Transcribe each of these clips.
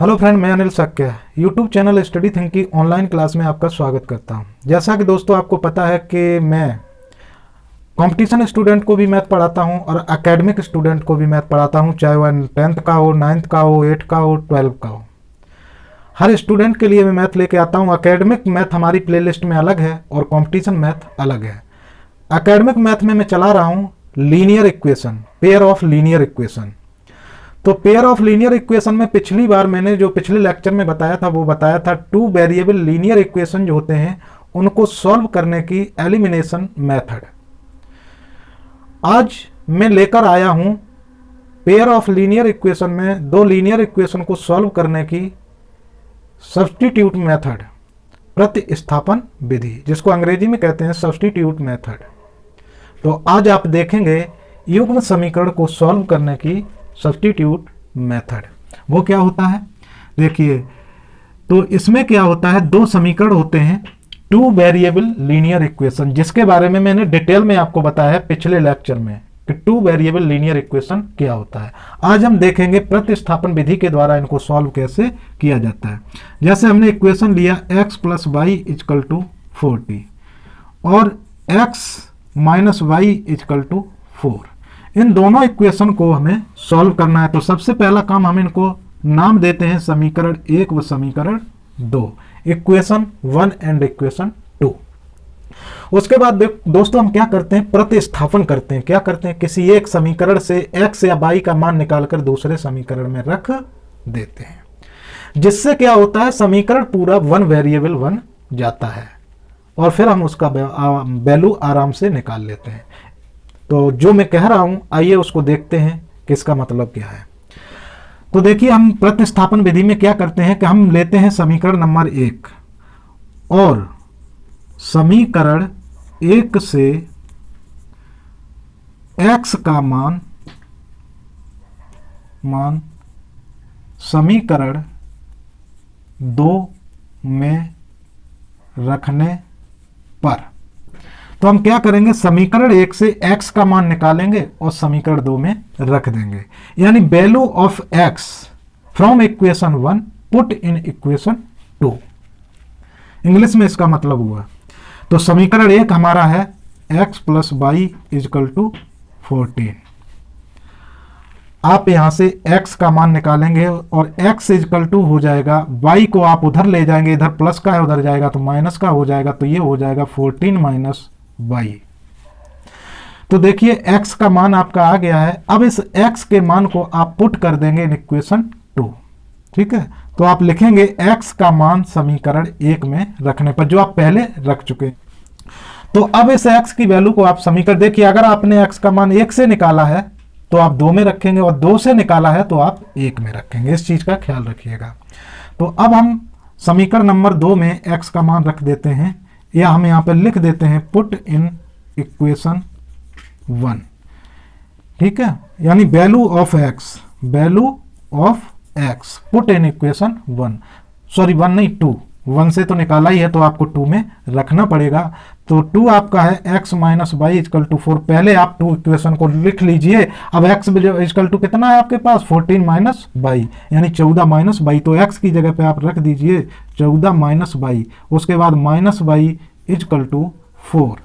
Hello friend, मैं Anil Sakya YouTube channel study think की online class में आपका स्वागत करता हूं। जैसा कि दोस्तों आपको पता है कि मैं कंपटीशन स्टूडेंट को भी मैथ पढ़ाता हूं और एकेडमिक स्टूडेंट को भी मैथ पढ़ाता हूं, चाहे वह 10th का हो, 9th का हो, 8th का हो, 12th का हो। हर स्टूडेंट के लिए मैं मैथ लेके आता हूं। एकेडमिक मैथ हमारी प्लेलिस्ट में अलग है और कॉम्पिटिशन मैथ अलग है। एकेडमिक मैथ में मैं चला रहा हूँ linear equation, pair of linear equation. तो पेयर ऑफ लीनियर इक्वेशन में पिछली बार मैंने जो पिछले लेक्चर में बताया था वो बताया था टू वेरिएबल लीनियर इक्वेशन जो होते हैं उनको सॉल्व करने की एलिमिनेशन मेथड। आज मैं लेकर आया हूं पेयर ऑफ लीनियर इक्वेशन में दो लीनियर इक्वेशन को सॉल्व करने की सब्स्टिट्यूट मेथड, प्रतिस्थापन विधि, जिसको अंग्रेजी में कहते हैं सब्स्टिट्यूट मेथड। तो आज आप देखेंगे युग्म समीकरण को सॉल्व करने की सब्स्टिट्यूट मेथड। वो क्या होता है देखिए, तो इसमें क्या होता है, दो समीकरण होते हैं, टू वेरिएबल लीनियर इक्वेशन, जिसके बारे में मैंने डिटेल में आपको बताया है पिछले लेक्चर में कि टू वेरिएबल लीनियर इक्वेशन क्या होता है। आज हम देखेंगे प्रतिस्थापन विधि के द्वारा इनको सॉल्व कैसे किया जाता है। जैसे हमने इक्वेशन लिया x + y = 40 और x - y = 4। इन दोनों इक्वेशन को हमें सॉल्व करना है। तो सबसे पहला काम हम इनको नाम देते हैं समीकरण 1 व समीकरण 2, इक्वेशन 1 एंड इक्वेशन 2। उसके बाद दोस्तों हम क्या करते हैं, प्रतिस्थापन करते हैं। क्या करते हैं, किसी एक समीकरण से x या y का मान निकालकर दूसरे समीकरण में रख देते हैं, जिससे क्या होता है, समीकरण पूरा वन वेरिएबल बन जाता है और फिर हम उसका वैल्यू आराम से निकाल लेते हैं। तो जो मैं कह रहा हूं आइए उसको देखते हैं कि इसका मतलब क्या है। तो देखिए, हम प्रतिस्थापन विधि में क्या करते हैं कि हम लेते हैं समीकरण नंबर 1 और समीकरण 1 से x का मान समीकरण 2 में रखने पर, तो हम क्या करेंगे, समीकरण 1 से x का मान निकालेंगे और समीकरण 2 में रख देंगे। यानी value of x from equation 1 put in equation 2। English में इसका मतलब हुआ, तो समीकरण 1 हमारा है x + y = 14। आप यहां से x का मान निकालेंगे और x = हो जाएगा, y को आप उधर ले जाएंगे, इधर प्लस का है उधर जाएगा तो माइनस का हो जाएगा, तो ये हो जाएगा 14 - y। तो देखिए x का मान आपका आ गया है। अब इस x के मान को आप पुट कर देंगे इन इक्वेशन 2। ठीक है, तो आप लिखेंगे x का मान समीकरण 1 में रखने पर, जो आप पहले रख चुके हैं। तो अब इस x की वैल्यू को आप समीकरण, देखिए अगर आपने x का मान 1 से निकाला है तो आप 2 में रखेंगे और 2 से निकाला है तो आप 1 में रखेंगे। इस चीज का ख्याल रखिएगा। तो अब हम समीकरण नंबर 2 में x का मान रख देते हैं, या हम यहां पर लिख देते हैं पुट इन इक्वेशन 1। ठीक है, यानी value of x put in equation 1, sorry 1 नहीं 2, 1 से तो निकाला ही है तो आपको 2 में रखना पड़ेगा। तो 2 आपका है x - y = 4। पहले आप 2 इक्वेशन को लिख लीजिए। अब x = कितना है आपके पास, 14 - y, यानी 14 - y। तो x की जगह पे आप रख दीजिए 14 - y, उसके बाद -y = 4।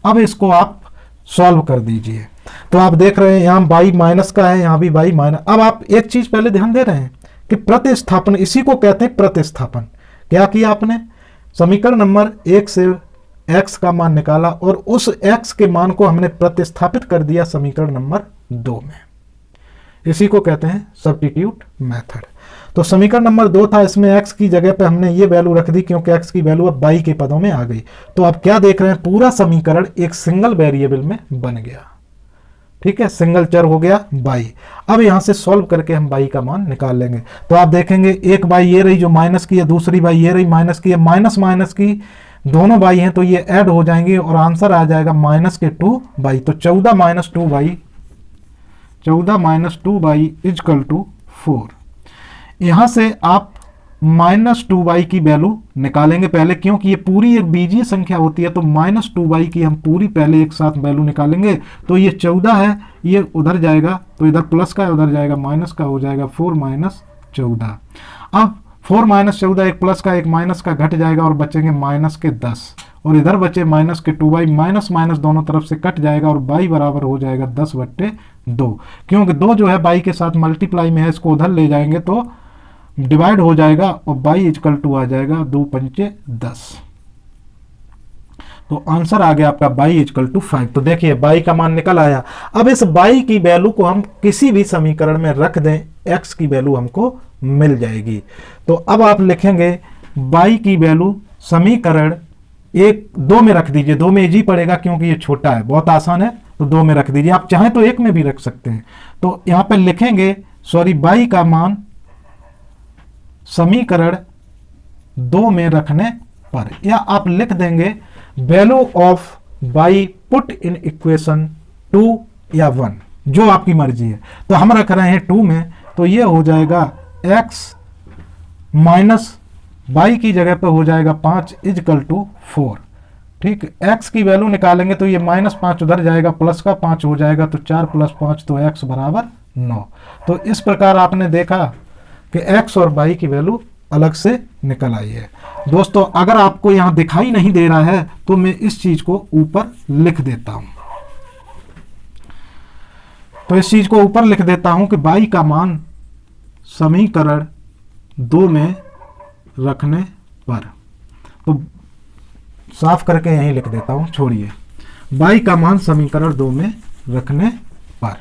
अब इसको आप सॉल्व कर दीजिए। तो आप देख रहे हैं यहाँ y माइनस का है, यहाँ भी y माइनस। अब आप एक चीज पहले ध्यान दे रहे हैं कि प्रतिस्थापन, इसी को कहते हैं प्रतिस्थापन। क्या किया आपने, समीकरण नंबर 1 से x का मान निकाला और उस x के मान को हमने प्रतिस्थापित कर दिया समीकरण नंबर 2 में। इसी को कहते हैं सब्स्टिट्यूट मेथड। तो समीकरण नंबर 2 था, इसमें x की जगह पे हमने ये वैल्यू रख दी क्योंकि x की वैल्यू अब y के पदों में आ गई। तो अब क्या देख रहे हैं, पूरा समीकरण एक सिंगल वेरिएबल में बन गया। ठीक है, सिंगल चर हो गया y। अब यहां से सॉल्व करके हम y का मान निकाल लेंगे। तो आप देखेंगे एक y ये रही जो माइनस की है, दूसरी y ये रही माइनस की है, माइनस माइनस की दोनों y हैं तो ये ऐड हो जाएंगे और आंसर आ जाएगा -2y। तो 14 - 2y = 4। यहां से आप -2y की वैल्यू निकालेंगे पहले, क्योंकि ये पूरी एक बीजीय संख्या होती है। तो -2y की हम पूरी पहले एक साथ वैल्यू निकालेंगे। तो ये 14 है, ये उधर जाएगा तो इधर प्लस का उधर जाएगा माइनस का, हो जाएगा 4 - 14। अब 4 माइनस 14, एक प्लस का एक माइनस का घट जाएगा और बचेंगे माइनस के 10, और इधर बचे माइनस के 2y, माइनस माइनस दोनों तरफ से कट जाएगा और y बराबर हो जाएगा 10/2, क्योंकि 2 जो है y के साथ मल्टीप्लाई में है, इसको उधर ले जाएंगे तो डिवाइड हो जाएगा और y इक्वल टू आ जाएगा 2 पंचे 10। तो आंसर आ गया आपका y इक्वल टू 5। तो देखिए y का मान निकल आया। अब इस y की वैल्यू को हम किसी भी समीकरण में रख दें, x की वैल्यू हमको मिल जाएगी। तो अब आप लिखेंगे y की वैल्यू समीकरण 2 में रख दीजिए। 2 में इजी पड़ेगा क्योंकि ये छोटा है, बहुत आसान है, तो 2 में रख दीजिए। आप चाहें तो 1 में भी रख सकते हैं। तो यहां पर लिखेंगे y का मान समीकरण 2 में रखने पर, या आप लिख देंगे value of y put in equation 2 या 1, जो आपकी मर्जी है। तो हम रख रहे हैं 2 में, तो ये हो जाएगा x माइनस y की जगह पे हो जाएगा 5 इजकल टू 4। ठीक, x की वैल्यू निकालेंगे तो ये -5 उधर जाएगा, प्लस का 5 हो जाएगा, तो 4 + 5 तो x बराबर 9। तो इस प्रकार आपने देखा कि x और y की वैल्यू अलग से निकल आई है। दोस्तों अगर आपको यहां दिखाई नहीं दे रहा है तो मैं इस चीज को ऊपर लिख देता हूं। तो इस चीज को ऊपर लिख देता हूं कि y का मान समीकरण 2 में रखने पर, तो साफ करके यहीं लिख देता हूं, छोड़िए। y का मान समीकरण 2 में रखने पर,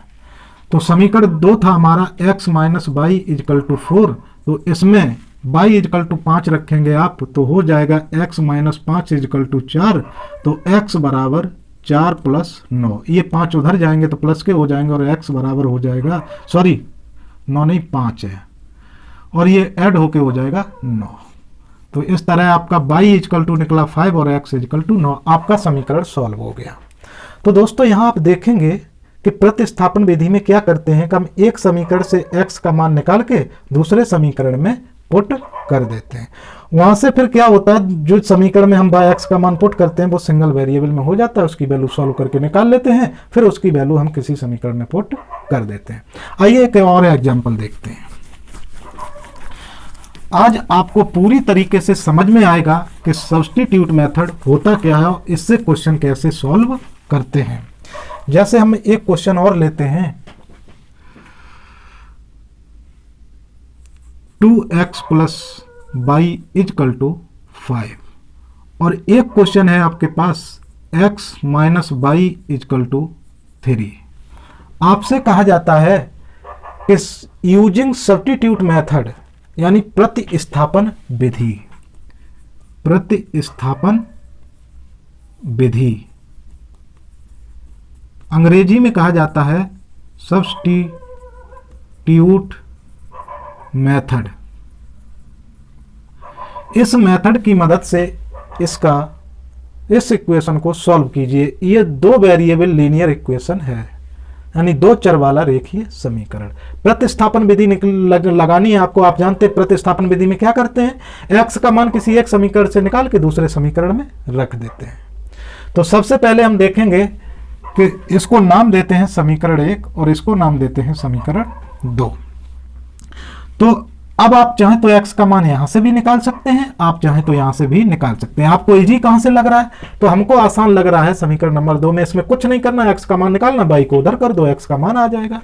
तो समीकरण 2 था हमारा x minus y equal to 4, तो इसमें y इजकल टू 5 रखेंगे आप, तो हो जाएगा x माइनस 5 इजकल टू 4, तो x बराबर 4 + 9। ये 5 उधर जाएंगे तो प्लस के हो जाएंगे और x बराबर हो जाएगा, सॉरी 9 नहीं 5 है, और ये ऐड होके हो जाएगा 9। तो इस तरह आपका y इजकल टू निकला 5 और x इजकल टू 9। आपका समीकरण सॉल्व हो गया। तो दोस्तों यहाँ आप देखेंगे कि प्रतिस्थापन विधि में क्या करते हैं कि हम एक समीकरण से x का मान निकाल के दूसरे समीकरण में पुट कर देते हैं। वहां से फिर क्या होता है, जो समीकरण में हम x का मान पुट करते हैं वो सिंगल वेरिएबल में हो जाता है, उसकी वैल्यू सॉल्व करके निकाल लेते हैं, फिर उसकी वैल्यू हम किसी समीकरण में पुट कर देते हैं। आइए एक और एग्जाम्पल देखते हैं। आज आपको पूरी तरीके से समझ में आएगा कि सब्स्टिट्यूट मेथड होता क्या है और इससे क्वेश्चन कैसे सॉल्व करते हैं। जैसे हम एक क्वेश्चन और लेते हैं, 2x + y इजकल टू 5, और एक क्वेश्चन है आपके पास x minus y equal to 3। आपसे कहा जाता है कि यूजिंग सब्स्टिट्यूट मेथड यानी प्रतिस्थापन विधि, प्रतिस्थापन विधि अंग्रेजी में कहा जाता है सब्स्टिट्यूट मेथड। इस मेथड की मदद से इस इक्वेशन को सॉल्व कीजिए। ये 2 वेरिएबल लीनियर इक्वेशन है, यानी 2 चर वाला रेखीय समीकरण। प्रतिस्थापन विधि लगानी है आपको। आप जानते हैं प्रतिस्थापन विधि में क्या करते हैं, x का मान किसी एक समीकरण से निकाल के दूसरे समीकरण में रख देते हैं। तो सबसे पहले हम देखेंगे कि इसको नाम देते हैं समीकरण 1 और इसको नाम देते हैं समीकरण 2। तो अब आप चाहें तो x का मान यहां से भी निकाल सकते हैं, आप चाहें तो यहां से भी निकाल सकते हैं। आपको इजी कहां से लग रहा है, तो हमको आसान लग रहा है समीकरण नंबर 2 में। इसमें कुछ नहीं करना, x का मान निकालना, y को उधर कर दो, x का मान आ जाएगा।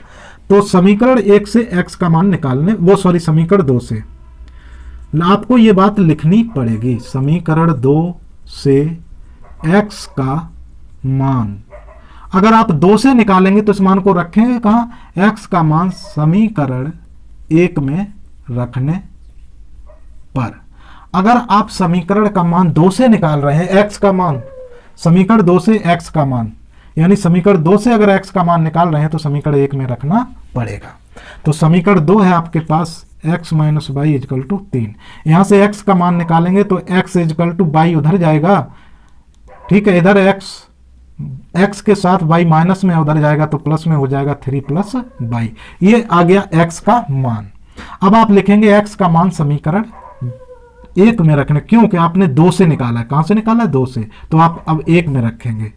तो समीकरण 1 से x का मान निकालने, समीकरण 2 से आपको ये बात लिखनी पड़ेगी। समीकरण 2 से x का मान अगर आप 2 से निकालेंगे तो इस मान को रखेंगे कहां, x का मान समीकरण 1 में रखने पर। अगर आप समीकरण का मान 2 से निकाल रहे हैं, x का मान, समीकरण 2 से x का मान, यानी समीकरण 2 से अगर x का मान निकाल रहे हैं तो समीकरण 1 में रखना पड़ेगा। तो समीकरण 2 है आपके पास x minus y equal to 3। यहां से x का मान निकालेंगे तो x इजकल टू वाई उधर जाएगा, ठीक है, इधर x के साथ y माइनस में उधर जाएगा तो प्लस में हो जाएगा 3 + y। ये आ गया x का मान। अब आप लिखेंगे x का मान समीकरण 1 में रखने, क्योंकि आपने 2 से निकाला है। कहां से निकाला है, 2 से, तो आप अब 1 में रखेंगे।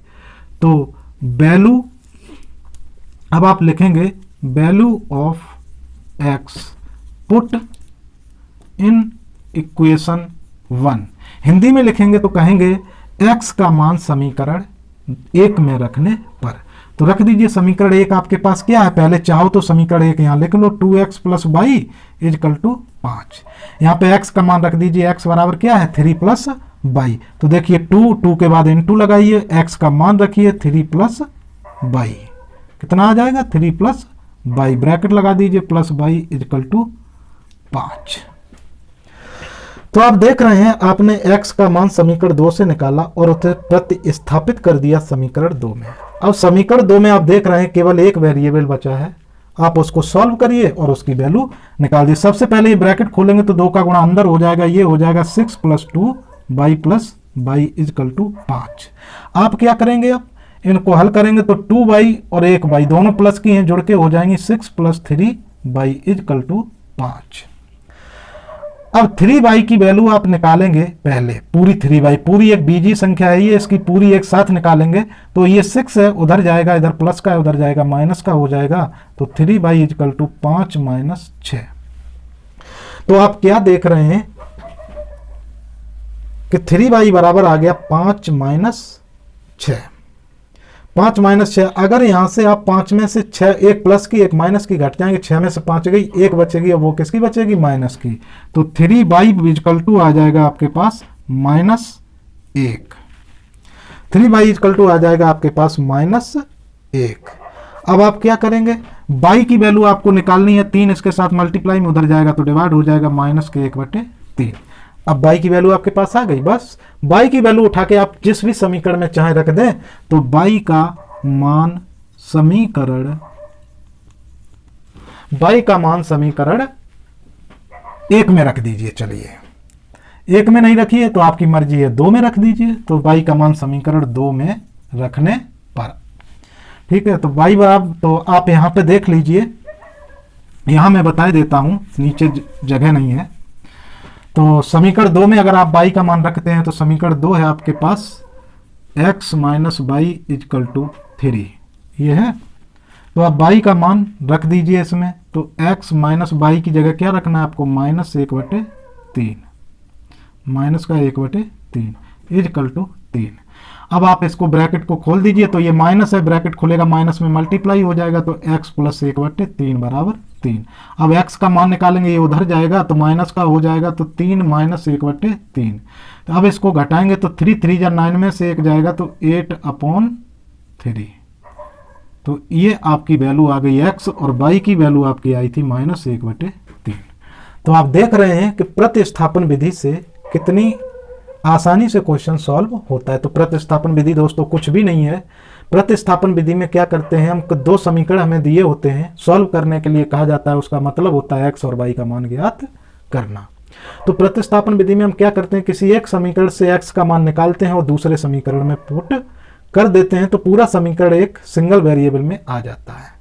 तो वैल्यू, अब आप लिखेंगे value of x put in equation 1। Hindi में लिखेंगे तो कहेंगे x का मान समीकरण 1 में रखने पर। तो रख दीजिए समीकरण 1 आपके पास क्या है, पहले चाहो तो समीकरण 1 यहाँ लिख लो, 2x + y = 5। यहाँ पे x का मान रख दीजिए, x बराबर क्या है 3 + y। तो देखिए 2 के बाद इनटू लगाइए, x का मान रखिए 3 + y, कितना आ जाएगा 3 + y, ब्रैकेट लगा दीजिए, प्लस y = 5। तो आप देख रहे हैं आपने x का मान समीकरण 2 से निकाला और उसे प्रतिस्थापित कर दिया समीकरण 2 में। अब समीकरण 2 में आप देख रहे हैं केवल एक वेरिएबल बचा है, आप उसको सॉल्व करिए और उसकी वैल्यू निकाल दिए। सबसे पहले ये ब्रैकेट खोलेंगे तो 2 का गुणा अंदर हो जाएगा, ये हो जाएगा 6 + 2 y + y = 5। आप क्या करेंगे, अब इनको हल करेंगे तो 2y और 1y दोनों प्लस की हैं, जुड़ के हो जाएंगी 6 + 3y = 5। अब 3y की वैल्यू आप निकालेंगे, पहले पूरी 3y, पूरी एक बीजी संख्या है ये, इसकी पूरी एक साथ निकालेंगे तो ये 6 है, उधर जाएगा, इधर प्लस का है, उधर जाएगा माइनस का हो जाएगा, तो 3y = 5 - 6। तो आप क्या देख रहे हैं कि 3y बराबर आ गया 5 - 6। 5 - 6, अगर यहां से आप 5 में से 6, एक प्लस की एक माइनस की घट जाएंगे, 6 में से 5 गई, एक बचेगी, और वो किसकी बचेगी माइनस की। तो 3y = आ जाएगा आपके पास -1। 3y = आ जाएगा आपके पास -1। अब आप क्या करेंगे, y की वैल्यू आपको निकालनी है, 3 इसके साथ मल्टीप्लाई में उधर जाएगा तो डिवाइड हो जाएगा, -1/3। अब y की वैल्यू आपके पास आ गई, बस y की वैल्यू उठा के आप जिस भी समीकरण में चाहे रख दें, तो y का मान समीकरण 1 में रख दीजिए। चलिए 1 में नहीं रखिए तो आपकी मर्जी है, 2 में रख दीजिए, तो y का मान समीकरण 2 में रखने पर, ठीक है। तो y बराबर, तो आप यहां पे देख लीजिए, यहां मैं बता देता हूं, नीचे जगह नहीं है। तो समीकरण 2 में अगर आप y का मान रखते हैं तो समीकरण 2 है आपके पास x - y = 3, ये है। तो आप y का मान रख दीजिए इसमें, तो x - y की जगह क्या रखना है आपको, -1/3, -1/3 3। अब आप इसको ब्रैकेट को खोल दीजिए, तो ये माइनस है, ब्रैकेट खुलेगा, माइनस में मल्टीप्लाई हो जाएगा, तो x + 1/3 = 3। अब x का मान निकालेंगे, ये उधर जाएगा तो माइनस का हो जाएगा, तो 3 - 1/3। तो अब इसको घटाएंगे तो 3 3 या 9 में से 1 जाएगा, तो 8/3। तो ये आपकी वैल्यू आ गई x, और y की वैल्यू आपकी आई थी -1/3। तो आप देख रहे हैं कि प्रतिस्थापन विधि से कितनी आसानी से क्वेश्चन सॉल्व होता है। तो प्रतिस्थापन विधि दोस्तों कुछ भी नहीं है। प्रतिस्थापन विधि में क्या करते हैं, हम 2 समीकरण हमें दिए होते हैं, सॉल्व करने के लिए कहा जाता है, उसका मतलब होता है x और y का मान ज्ञात करना। तो प्रतिस्थापन विधि में हम क्या करते हैं, किसी एक समीकरण से x का मान निकालते हैं और दूसरे समीकरण में पुट कर देते हैं, तो पूरा समीकरण एक सिंगल वेरिएबल में आ जाता है,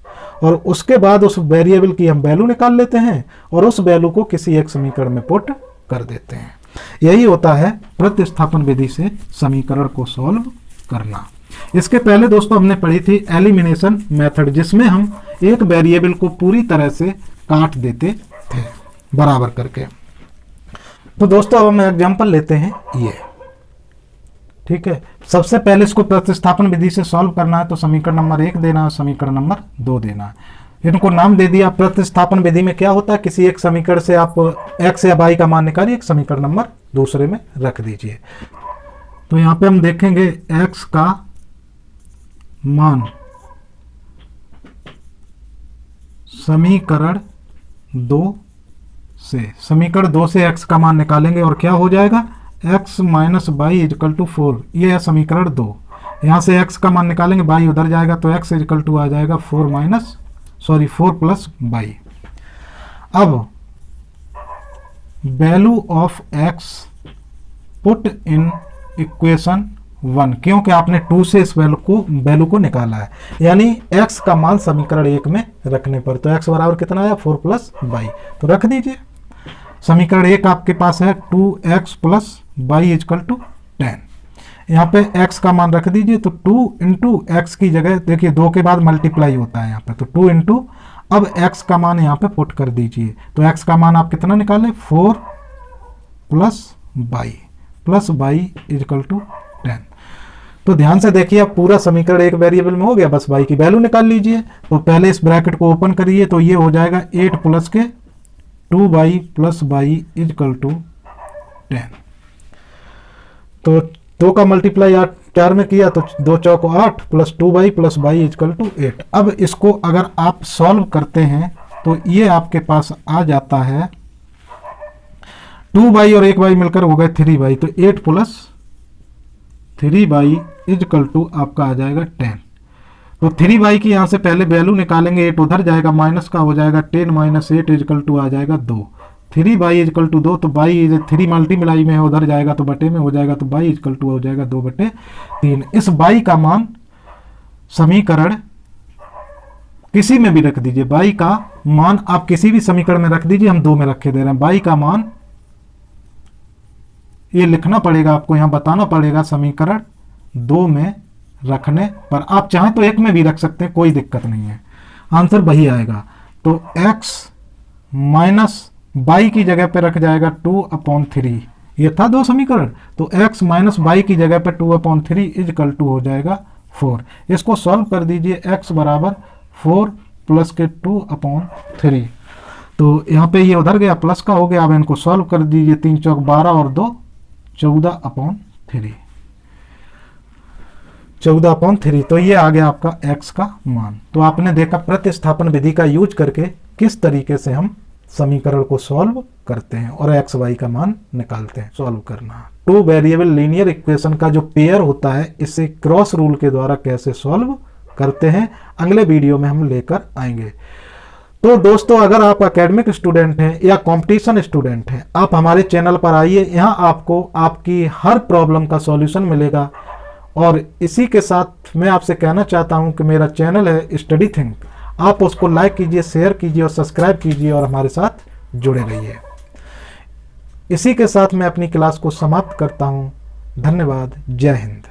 और उसके बाद उस वेरिएबल की हम वैल्यू निकाल लेते हैं और उस वैल्यू को किसी एक समीकरण में पुट कर देते हैं। यही होता है प्रतिस्थापन विधि से समीकरण को सॉल्व करना। इसके पहले दोस्तों हमने पढ़ी थी एलिमिनेशन मेथड, जिसमें हम एक वेरिएबल को पूरी तरह से काट देते थे बराबर करके। तो दोस्तों अब हम एग्जांपल लेते हैं ये, ठीक है। सबसे पहले इसको प्रतिस्थापन विधि से सॉल्व करना है, तो समीकरण नंबर 1 देना है, समीकरण नंबर 2 देना है। इनको नाम दे दिया। प्रतिस्थापन विधि में क्या होता है, किसी एक समीकरण से आप x या y का मान निकालिए, एक समीकरण नंबर दूसरे में रख दीजिए। तो यहां पे हम देखेंगे x का मान समीकरण 2 से, समीकरण 2 से x का मान निकालेंगे और क्या हो जाएगा, x - y = 4। ये है समीकरण 2। यहां से x का मान निकालेंगे, y उधर जाएगा, तो x = आ जाएगा 4 + y। अब value of x put in equation 1, क्योंकि आपने 2 से इस वैल्यू को निकाला है, यानी x का मान समीकरण 1 में रखने पर, तो x बराबर कितना आया 4 + y, तो रख दीजिए। समीकरण 1 आपके पास है 2x + y = 10। यहाँ पे x का मान रख दीजिए, तो 2 × x की जगह देखिए 2 के बाद मल्टीप्लाई होता है यहाँ पे, तो 2 अब x का मान यहाँ पे पुट कर दीजिए। तो x का मान आप कितना निकालें, 4 प्लस बाई इजकल टू 10। तो ध्यान से देखिए, अब पूरा समीकरण एक वेरिएबल में हो गया, बस बाई की वैल्यू निकाल लीजिए। तो पहले इस ब्रैकेट को ओपन करिए, तो ये हो जाएगा 8 प्लस के 2y प्लस बाई इजकल टू 10। तो 2 का मल्टीप्लाई 4 में किया तो 2 चौको 8 प्लस 2y प्लस बाई इजकल टू 8। अब इसको अगर आप सॉल्व करते हैं तो ये आपके पास आ जाता है 2y और 1y मिलकर हो गए 3y। तो 8 प्लस 3y इजकल टू आपका आ जाएगा 10। तो 3y की यहाँ से पहले वैल्यू निकालेंगे, 8 उधर जाएगा, माइनस का हो जाएगा 10 माइनस 8 इजकल टू आ जाएगा 2। 3y इजकल टू 2, तो बाई 3 मल्टीप्लाई में है, उधर जाएगा तो बटे में हो जाएगा, तो बाई इजकल टू हो जाएगा 2/3। इस बाई का मान समीकरण किसी में भी रख दीजिए, बाई का मान आप किसी भी समीकरण में रख दीजिए, हम 2 में रखे दे रहे हैं। बाई का मान ये लिखना पड़ेगा आपको, यहां बताना पड़ेगा समीकरण 2 में रखने पर। आप चाहें तो 1 में भी रख सकते हैं, कोई दिक्कत नहीं है, आंसर वही आएगा। तो x माइनस बाई की जगह पे रख जाएगा 2/3। ये था 2 समीकरण, तो x माइनस बाई की जगह पे 2/3 इजकल टू हो जाएगा 4। इसको सॉल्व कर दीजिए, x बराबर 4 प्लस के 2/3। तो यहाँ पे ये उधर गया, प्लस का हो गया। अब इनको सॉल्व कर दीजिए, 3 चौक 12 और 2 14/3। 14/3, तो ये आ गया आपका x का मान। तो आपने देखा प्रतिस्थापन विधि का यूज करके किस तरीके से हम समीकरण को सॉल्व करते हैं और x y का मान निकालते हैं। सॉल्व करना 2 वेरिएबल लीनियर इक्वेशन का जो पेयर होता है, इसे क्रॉस रूल के द्वारा कैसे सॉल्व करते हैं, अगले वीडियो में हम लेकर आएंगे। तो दोस्तों, अगर आप एकेडमिक स्टूडेंट हैं या कंपटीशन स्टूडेंट हैं, आप हमारे चैनल पर आइए, यहाँ आपको आपकी हर प्रॉब्लम का सॉल्यूशन मिलेगा। और इसी के साथ मैं आपसे कहना चाहता हूँ कि मेरा चैनल है स्टडी थिंक, आप उसको लाइक कीजिए, शेयर कीजिए और सब्सक्राइब कीजिए और हमारे साथ जुड़े रहिए। इसी के साथ मैं अपनी क्लास को समाप्त करता हूँ। धन्यवाद। जय हिंद।